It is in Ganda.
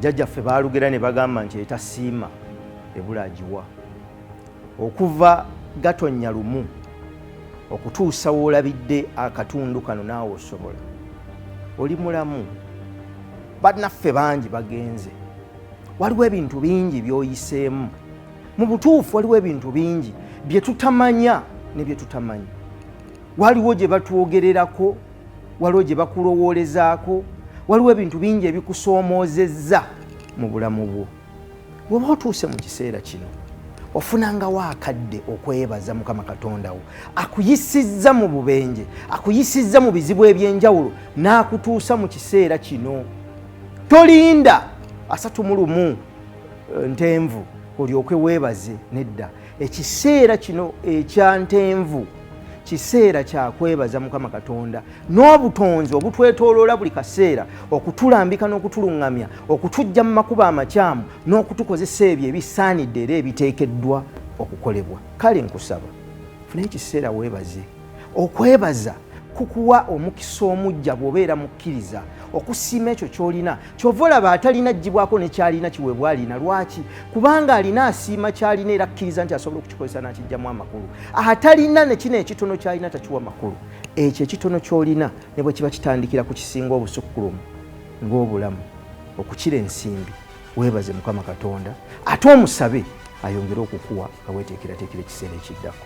bajjajjaffe baalugera ne bagamba nti eta Siima ebula agiwa. Okuva Gatonnya lumu okutuusa woolabidde akatundu kano naawe Osobola oli mulamu. Bannaffe bangi bagenze, waliwo ebintu bingi by'oyiseemu. Mu butuufu waliwo ebintu bingi bye tutamanya ne bye tutamanyi. Waliwo gye batwogererako, waliwo gye bakulowoolezaako, waliwo ebintu bingi ebikusoomozezza mu bulamu bwo. Bw'oba otuuse mu kiseera kino ofunangawo akadde okwebaza Mukama Katonda wo, akuyisizza mu bubenje, akuyisizza mu bizibu eby'enjawulo n'akutuusa mu kiseera kino. Tolinda 31 Ntenvu olyoke weebaze, nedda. Ekiseera kino ekya Ntenvu kiseera kya kwebaza Mukama Katonda n'obutonzi obutwetooloola buli kaseera okutulambika n'okutulungamya, okutujja mu makubo amakyamu n'okutukozesa ebyo ebisaanidde era ebiteekeddwa okukolebwa. Kale nkusaba funayo ekiseera weebaze. Okwebaza kukuwa omukisa omujja bw'obeera mukkiriza okusiima ekyo ky'olina. Kyova olaba atalina aggyibwako ne kyalina kiweebwa alina. Lwaki? Kubanga alina asiima kyalina era akkiriza nti asobola okukikozesa n'akijjamu amakulu. Atalina ne kino ekitono kyalina takiwa makulu. Ekyo ekitono ky'olina ne bwe kiba kitandikira ku kisinga obusukkulumu ng'obulamu, okukira ensimbi, weebaze Mukama Katonda ate omusabe ayongere okukuwa nga weeteekerateekera ekiseera ekiddako.